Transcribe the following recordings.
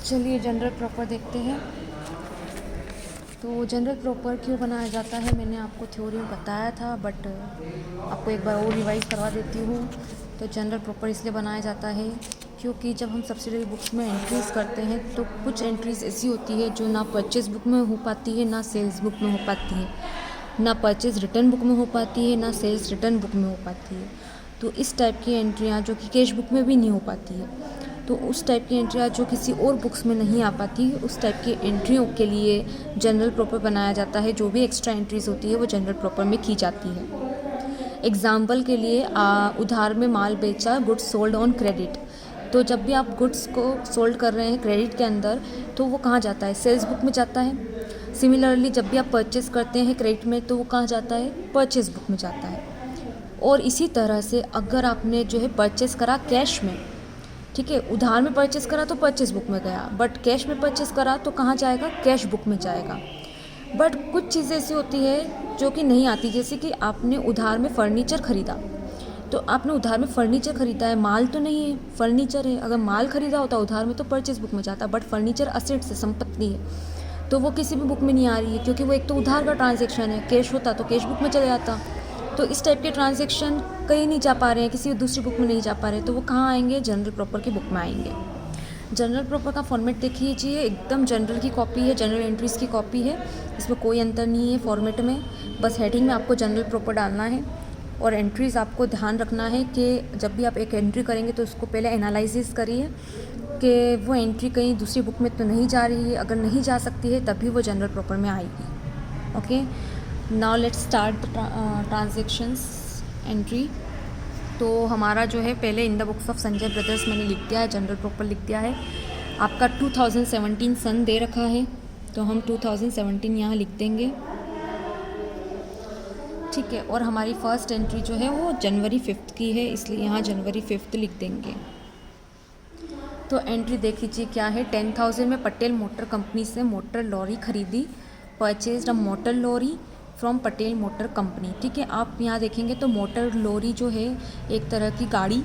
चलिए general proper देखते हैं। तो जनरल प्रॉपर क्यों बनाया जाता है मैंने आपको थ्योरी में बताया था, बट आपको एक बार और रिवाइज़ करवा देती हूँ। तो जनरल प्रॉपर इसलिए बनाया जाता है क्योंकि जब हम सब्सिडरी बुक्स में एंट्रीज़ करते हैं तो कुछ एंट्रीज़ ऐसी होती है जो ना परचेज बुक में हो पाती है, ना सेल्स बुक में हो पाती है, ना परचेज रिटर्न बुक में हो पाती है, ना सेल्स रिटर्न बुक में हो पाती है। तो इस टाइप की एंट्रियाँ जो कि कैश बुक में भी नहीं हो पाती है, तो उस टाइप की एंट्रियाँ जो किसी और बुक्स में नहीं आ पाती, उस टाइप की एंट्रियों के लिए जनरल प्रॉपर बनाया जाता है। जो भी एक्स्ट्रा एंट्रीज़ होती है वो जनरल प्रॉपर में की जाती है। एग्जाम्पल के लिए उधार में माल बेचा, गुड्स सोल्ड ऑन क्रेडिट। तो जब भी आप गुड्स को सोल्ड कर रहे हैं क्रेडिट के अंदर, तो वो कहाँ जाता है? सेल्स बुक में जाता है। सिमिलरली जब भी आप परचेज़ करते हैं क्रेडिट में, तो वो कहाँ जाता है? परचेज़ बुक में जाता है। और इसी तरह से अगर आपने जो है परचेज़ करा कैश में, ठीक है, उधार में परचेज़ करा तो परचेज बुक में गया, बट कैश में परचेज़ करा तो कहाँ जाएगा? कैश बुक में जाएगा। बट कुछ चीज़ें ऐसी होती है जो कि नहीं आती, जैसे कि आपने उधार में फ़र्नीचर ख़रीदा, तो आपने उधार में फ़र्नीचर ख़रीदा है, माल तो नहीं है, फ़र्नीचर है। अगर माल ख़रीदा होता उधार में तो परचेज बुक में जाता, बट फ़र्नीचर असेट्स है, संपत्ति है, तो वो किसी भी बुक में नहीं आ रही है क्योंकि वो एक तो उधार का ट्रांजेक्शन है। कैश होता तो कैश बुक में चले जाता। तो इस टाइप के ट्रांजेक्शन कहीं नहीं जा पा रहे हैं, किसी दूसरी बुक में नहीं जा पा रहे, तो वो कहाँ आएंगे? जनरल प्रॉपर की बुक में आएंगे। जनरल प्रॉपर का फॉर्मेट देख लीजिए, एकदम जनरल की कॉपी है, जनरल एंट्रीज़ की कॉपी है, इसमें कोई अंतर नहीं है फॉर्मेट में। बस हेडिंग में आपको जनरल प्रॉपर डालना है और एंट्रीज़ आपको ध्यान रखना है कि जब भी आप एक एंट्री करेंगे तो उसको पहले एनालिसिस करिए कि वो एंट्री कहीं दूसरी बुक में तो नहीं जा रही है। अगर नहीं जा सकती है तभी वो जनरल प्रॉपर में आएगी। Okay, now let's start transactions entry. तो हमारा जो है पहले in the books of Sanjay brothers मैंने लिख दिया है, जनरल प्रॉपर लिख दिया है। आपका 2017 सन दे रखा है, तो हम 2017 यहाँ लिख देंगे, ठीक है। और हमारी फर्स्ट एंट्री जो है वो जनवरी 5 की है, इसलिए यहाँ जनवरी 5 लिख देंगे। तो एंट्री देख लीजिए क्या है। 10,000 में पटेल मोटर कंपनी से मोटर लॉरी खरीदी, purchased a motor lorry from Patel motor company, ठीक है। आप यहाँ देखेंगे तो मोटर लॉरी जो है एक तरह की गाड़ी,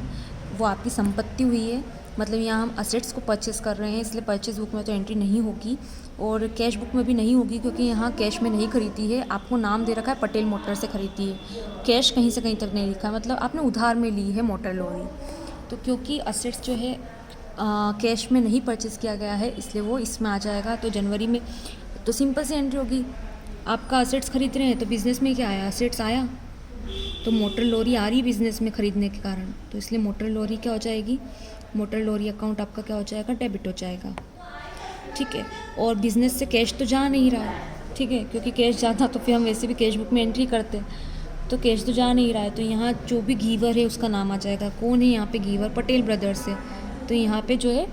वो आपकी संपत्ति हुई है। मतलब यहाँ हम असेट्स को परचेज़ कर रहे हैं, इसलिए परचेज़ बुक में तो एंट्री नहीं होगी और कैश बुक में भी नहीं होगी क्योंकि यहाँ कैश में नहीं खरीदी है। आपको नाम दे रखा है पटेल मोटर से खरीदी है, कैश कहीं से कहीं तक नहीं लिखा है, मतलब आपने उधार में ली है मोटर लॉरी। तो क्योंकि असेट्स जो है कैश में नहीं परचेज़ किया गया है, इसलिए वो इसमें आ जाएगा। तो जनवरी में तो सिंपल सी एंट्री होगी। आपका असेट्स खरीद रहे हैं तो बिज़नेस में क्या आया? असेट्स आया, तो मोटर लॉरी आ रही बिज़नेस में खरीदने के कारण, तो इसलिए मोटर लॉरी क्या हो जाएगी? मोटर लॉरी अकाउंट आपका क्या हो जाएगा? डेबिट हो जाएगा, ठीक है। और बिज़नेस से कैश तो जा नहीं रहा है, ठीक है, क्योंकि कैश जाता तो फिर हम वैसे भी कैश बुक में एंट्री करते, तो कैश तो जा नहीं रहा है। तो यहाँ जो भी गीवर है उसका नाम आ जाएगा। कौन है यहाँ पे गीवर? पटेल ब्रदर्स है, तो यहाँ पे जो है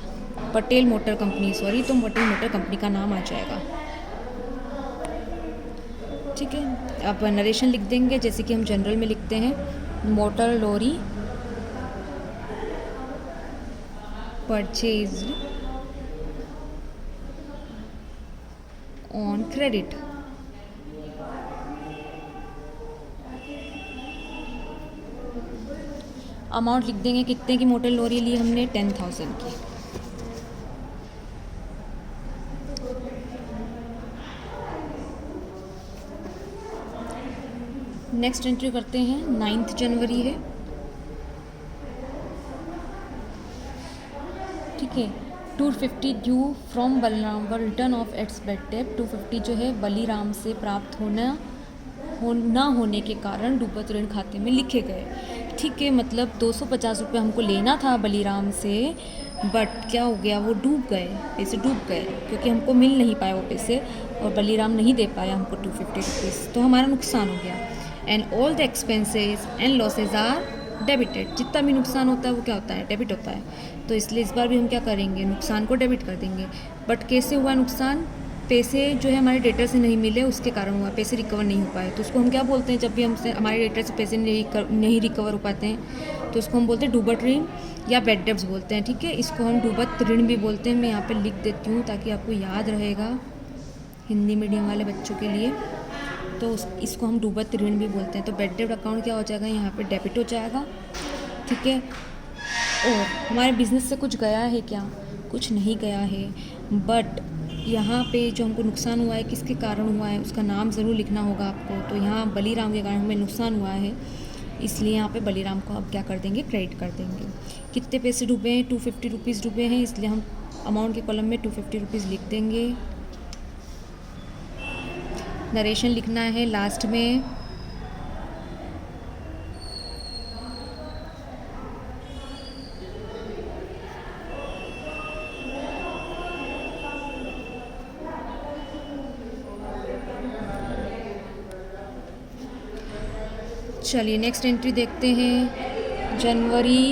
पटेल मोटर कंपनी, सॉरी, तो पटेल मोटर कंपनी का नाम आ जाएगा, ठीक है। अब नरेशन लिख देंगे जैसे कि हम जनरल में लिखते हैं, motor lorry purchased on credit. Amount लिख देंगे कितने की मोटर लॉरी ली हमने? 10,000 की। नेक्स्ट एंट्री करते हैं, 9 जनवरी है, ठीक है। 250 ड्यू फ्रॉम बलराम व रिटर्न ऑफ एट्स बेड डेट। 250 जो है बलीराम से प्राप्त ना होने के कारण डूबत ऋण खाते में लिखे गए, ठीक है। मतलब 250 रुपये हमको लेना था बलीराम से, बट क्या हो गया? वो डूब गए, पैसे डूब गए क्योंकि हमको मिल नहीं पाए वो पैसे और बलीराम नहीं दे पाया हमको 250 रुपीज़, तो हमारा नुकसान हो गया। And all the expenses and losses are debited. जितना भी नुकसान होता है वो क्या होता है? डेबिट होता है। तो इसलिए इस बार भी हम क्या करेंगे? नुकसान को डेबिट कर देंगे। बट कैसे हुआ नुकसान? पैसे जो है हमारे डेटर से नहीं मिले, उसके कारण हुआ, पैसे रिकवर नहीं हो पाए। तो उसको हम क्या बोलते हैं? जब भी हमसे हमारे डेटर से पैसे नहीं रिकवर हो पाते हैं तो उसको हम बोलते हैं डूबत ऋण या बैड डेब्ट्स बोलते हैं, ठीक है। इसको हम डूबत ऋण भी बोलते हैं। मैं यहाँ पे लिख देती हूँ ताकि आपको याद रहेगा, हिंदी मीडियम वाले बच्चों के लिए। तो इसको हम डूबत ऋण भी बोलते हैं। तो बैड डेब्ट अकाउंट क्या हो जाएगा? यहाँ पे डेबिट हो जाएगा, ठीक है। और हमारे बिज़नेस से कुछ गया है क्या? कुछ नहीं गया है। बट यहाँ पे जो हमको नुकसान हुआ है किसके कारण हुआ है उसका नाम ज़रूर लिखना होगा आपको। तो यहाँ बलीराम के कारण हमें नुकसान हुआ है, इसलिए यहाँ पे बलीराम को अब क्या कर देंगे, क्रेडिट कर देंगे। कितने पैसे डूबे हैं, 250 रुपीज़ डूबे हैं, इसलिए हम अमाउंट के कॉलम में 250 रुपीज़ लिख देंगे। नरेशन लिखना है लास्ट में। चलिए नेक्स्ट एंट्री देखते हैं। जनवरी,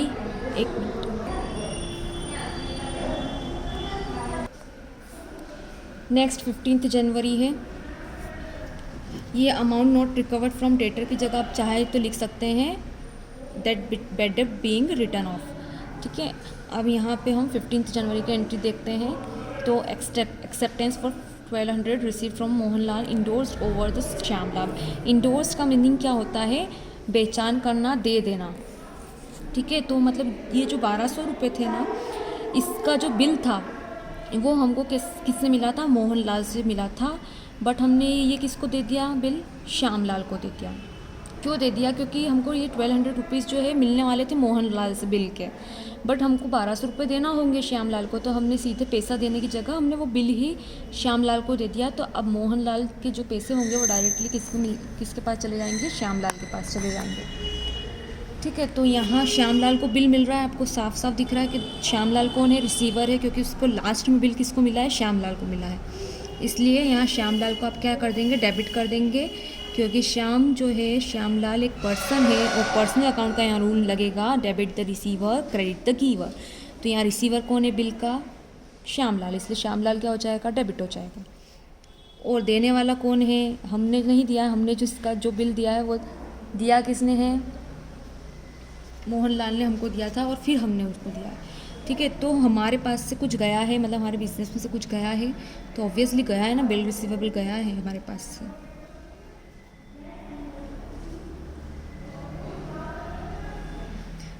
एक मिनट, नेक्स्ट 15 जनवरी है। ये amount not recovered from debtor की जगह आप चाहे तो लिख सकते हैं that bad debt being return of. ठीक है, अब यहाँ पे हम 15 जनवरी की एंट्री देखते हैं। तो acceptance for 1200 receive from Mohanlal endorse over the Shyamlal. Endorse का मीनिंग क्या होता है, बेचान करना, दे देना। ठीक है, तो मतलब ये जो 1200 रुपये थे ना, इसका जो बिल था वो हमको किससे मिला था, मोहनलाल से मिला था। बट हमने ये किसको दे दिया बिल, श्यामलाल को दे दिया। क्यों दे दिया, क्योंकि हमको ये 1200 रुपीज़ जो है मिलने वाले थे मोहनलाल से बिल के, बट हमको 1200 रुपये देना होंगे श्यामलाल को। तो हमने सीधे पैसा देने की जगह हमने वो बिल ही श्यामलाल को दे दिया। तो अब मोहनलाल के जो पैसे होंगे वो डायरेक्टली किसके पास चले जाएंगे, श्यामलाल के पास चले जाएंगे। ठीक है, तो यहाँ श्यामलाल को बिल मिल रहा है, आपको साफ साफ दिख रहा है कि श्यामलाल कौन है, रिसीवर है, क्योंकि उसको लास्ट में बिल किसको मिला है, श्यामलाल को मिला है। इसलिए यहाँ श्यामलाल को आप क्या कर देंगे, डेबिट कर देंगे, क्योंकि श्याम जो है, श्यामलाल एक पर्सन है और पर्सनल अकाउंट का यहाँ रूल लगेगा, debit the receiver credit the giver. तो यहाँ रिसीवर कौन है बिल का, श्यामलाल, इसलिए श्यामलाल क्या हो जाएगा, डेबिट हो जाएगा। और देने वाला कौन है, हमने नहीं दिया, हमने जिसका जो बिल दिया है वो दिया किसने है, मोहनलाल ने हमको दिया था और फिर हमने उसको दिया है। ठीक है, तो हमारे पास से कुछ गया है, मतलब हमारे बिजनेस में से कुछ गया है, तो ऑब्वियसली गया है ना, बिल रिसीवेबल गया है हमारे पास से।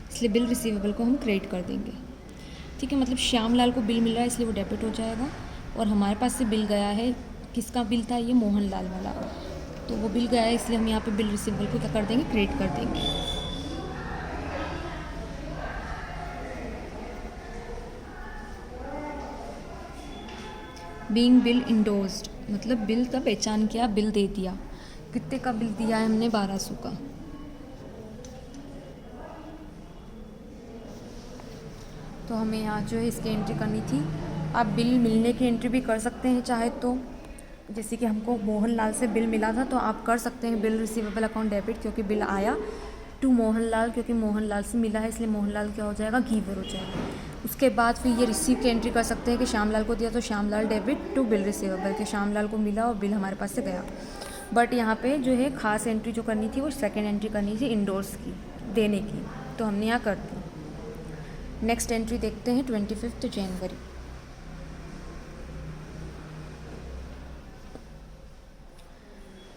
इसलिए बिल रिसीवेबल को हम क्रेडिट कर देंगे। ठीक है, मतलब श्यामलाल को बिल मिल रहा है इसलिए वो डेबिट हो जाएगा, और हमारे पास से बिल गया है, किसका बिल था, ये मोहनलाल वाला, तो वो बिल गया है इसलिए हम यहाँ पे बिल रिसीवेबल को क्या कर देंगे, क्रेडिट कर देंगे। बीइंग बिल इंडोर्स्ड, मतलब बिल का पहचान किया, बिल दे दिया। कितने का बिल दिया है हमने, 1200 का। तो हमें यहाँ जो है इसकी एंट्री करनी थी। आप बिल मिलने की एंट्री भी कर सकते हैं चाहे तो, जैसे कि हमको मोहनलाल से बिल मिला था तो आप कर सकते हैं बिल रिसीवेबल अकाउंट डेबिट, क्योंकि बिल आया टू मोहनलाल, क्योंकि मोहनलाल से मिला है इसलिए मोहनलाल क्या हो जाएगा, गिवर हो जाएगा। उसके बाद फिर ये रिसीव की एंट्री कर सकते हैं कि श्यामलाल को दिया तो Shyamlal debit to bill receivable, कि श्यामलाल को मिला और बिल हमारे पास से गया। बट यहाँ पे जो है खास एंट्री जो करनी थी वो सेकेंड एंट्री करनी थी इंडोर्स की, देने की, तो हमने यहाँ कर दी। नेक्स्ट एंट्री देखते हैं 25 जनवरी।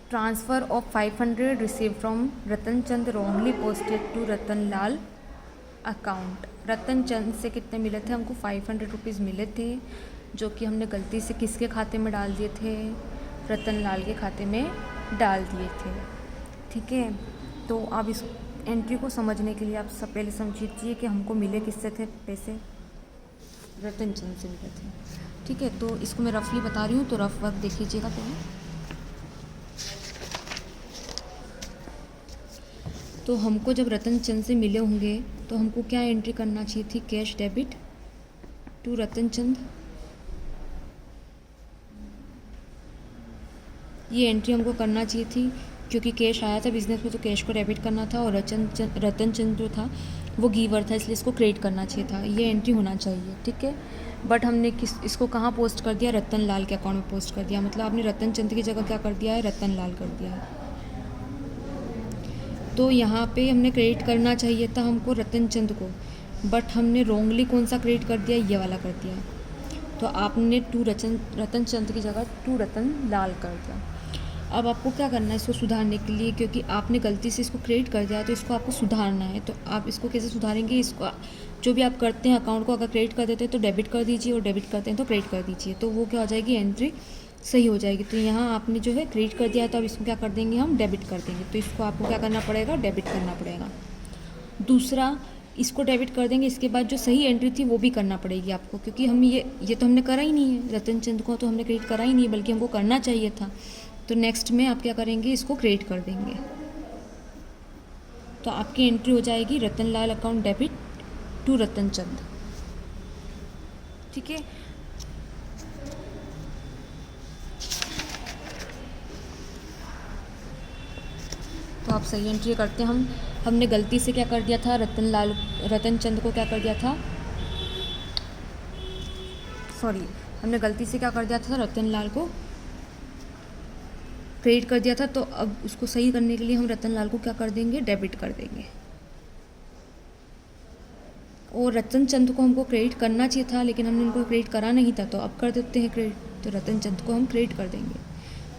Transfer of 500 receive from Ratan Chand wrongly posted to Ratan Lal account. Ratan Chand से कितने मिले थे, हमको 500 रुपीज़ मिले थे, जो कि हमने गलती से किसके खाते में डाल दिए थे, रतन लाल के खाते में डाल दिए थे। ठीक है, तो अब इस एंट्री को समझने के लिए आप सब पहले समझिए कि हमको मिले किससे थे पैसे, रतन चंद से मिले थे। ठीक है, तो इसको मैं रफली बता रही हूँ, तो रफ वर्क देख लीजिएगा पहले। तो हमको जब रतन चंद से मिले होंगे तो हमको क्या एंट्री करना चाहिए थी, कैश डेबिट टू रतन चंद। ये एंट्री हमको करना चाहिए थी, क्योंकि कैश आया था बिजनेस में तो कैश को डेबिट करना था, और रतन चंद जो था वो गिवर था इसलिए इसको क्रेडिट करना चाहिए था, ये एंट्री होना चाहिए। ठीक है, बट हमने इसको कहाँ पोस्ट कर दिया, रतन लाल के अकाउंट में पोस्ट कर दिया, मतलब आपने रतन चंद की जगह क्या कर दिया है, रतन लाल कर दिया है। तो यहाँ पे हमने क्रेडिट करना चाहिए था हमको रतन चंद को, बट हमने रॉन्गली कौन सा क्रेडिट कर दिया, ये वाला कर दिया। तो आपने रतन चंद की जगह टू रतन लाल कर दिया। अब आपको क्या करना है इसको सुधारने के लिए, क्योंकि आपने गलती से इसको क्रेडिट कर दिया तो इसको आपको सुधारना है। तो आप इसको कैसे सुधारेंगे, इसको जो भी आप करते हैं अकाउंट को अगर क्रेडिट कर देते हैं तो डेबिट कर दीजिए, और डेबिट करते हैं तो क्रेडिट कर दीजिए, तो वो क्या हो जाएगी, एंट्री सही हो जाएगी। तो यहाँ आपने जो है क्रेडिट कर दिया है, तो अब इसको क्या कर देंगे, हम डेबिट कर देंगे। तो इसको आपको क्या करना पड़ेगा, डेबिट करना पड़ेगा। दूसरा, इसको डेबिट कर देंगे, इसके बाद जो सही एंट्री थी वो भी करना पड़ेगी आपको, क्योंकि हम ये तो हमने करा ही नहीं है, रतन चंद को तो हमने क्रेडिट करा ही नहीं, बल्कि हमको करना चाहिए था। तो नेक्स्ट में आप क्या करेंगे, इसको क्रेडिट कर देंगे। तो आपकी एंट्री हो जाएगी रतनलाल अकाउंट डेबिट टू रतन चंद। ठीक है। तो आप सही एंट्री करते हैं। हमने गलती से क्या कर दिया था, रतन चंद को क्या कर दिया था, सॉरी, हमने गलती से क्या कर दिया था, रतनलाल को क्रेडिट कर दिया था। तो अब उसको सही करने के लिए हम रतनलाल को क्या कर देंगे, डेबिट कर देंगे। और रतन चंद को हमको क्रेडिट करना चाहिए था, लेकिन हमने उनको क्रेडिट करा नहीं था, तो अब कर देते हैं क्रेडिट। तो रतन चंद को हम क्रेडिट कर देंगे।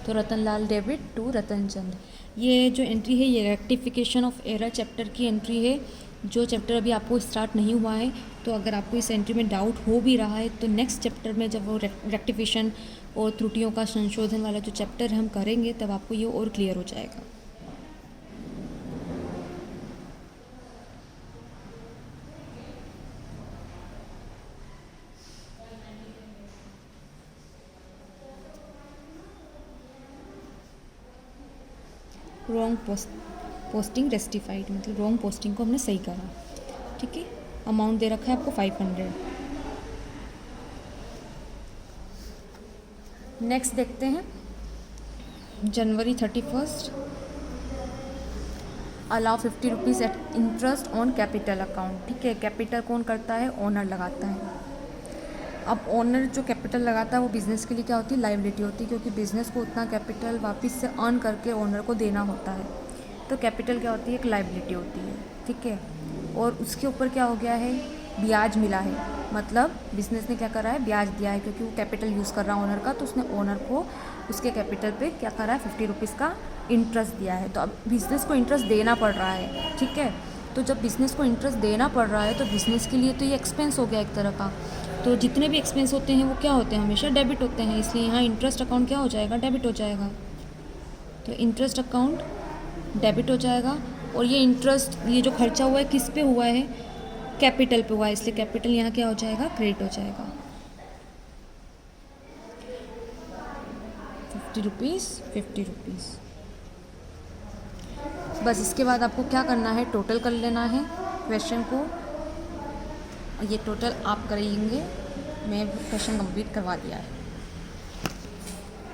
तो रतनलाल डेबिट टू रतन चंद। ये जो एंट्री है ये रेक्टिफिकेशन ऑफ एरर चैप्टर की एंट्री है, जो चैप्टर अभी आपको स्टार्ट नहीं हुआ है। तो अगर आपको इस एंट्री में डाउट हो भी रहा है, तो नेक्स्ट चैप्टर में जब वो रेक्टिफिकेशन और त्रुटियों का संशोधन वाला जो चैप्टर हम करेंगे, तब आपको ये और क्लियर हो जाएगा। रॉन्ग पोस्टिंग रेस्टिफाइड, मतलब रॉन्ग पोस्टिंग को हमने सही करा। ठीक है। अमाउंट दे रखा है आपको 500। नेक्स्ट देखते हैं January 31 allow 50 rupees at interest on capital account. ठीक है। कैपिटल कौन करता है, ओनर लगाता है। अब ओनर जो कैपिटल लगाता है वो बिज़नेस के लिए क्या होती है, लायबिलिटी होती है, क्योंकि बिज़नेस को उतना कैपिटल वापस से अर्न करके ओनर को देना होता है। तो कैपिटल क्या होती है, एक लायबिलिटी होती है। ठीक है। और उसके ऊपर क्या हो गया है, ब्याज मिला है, मतलब बिज़नेस ने क्या करा है, ब्याज दिया है, क्योंकि वो कैपिटल यूज़ कर रहा है ओनर का, तो उसने ओनर को उसके कैपिटल पे क्या करा है, 50 रुपीज़ का इंटरेस्ट दिया है। तो अब बिज़नेस को इंटरेस्ट देना पड़ रहा है। ठीक है। तो जब बिज़नेस को इंटरेस्ट देना पड़ रहा है, तो बिज़नेस के लिए तो ये एक्सपेंस हो गया एक तरह का। तो जितने भी एक्सपेंस होते हैं वो क्या होते हैं, हमेशा डेबिट होते हैं, इसलिए यहाँ इंटरेस्ट अकाउंट क्या हो जाएगा, डेबिट हो जाएगा। तो इंटरेस्ट अकाउंट डेबिट हो जाएगा। और ये इंटरेस्ट, ये जो खर्चा हुआ है किस पे हुआ है, कैपिटल पे हुआ है, इसलिए कैपिटल यहाँ क्या हो जाएगा, क्रेडिट हो जाएगा। 50 रुपीज़ 50 रुपीज़। बस इसके बाद आपको क्या करना है, टोटल कर लेना है क्वेश्चन को। ये टोटल आप करेंगे, मैं क्वेश्चन कंप्लीट करवा दिया है।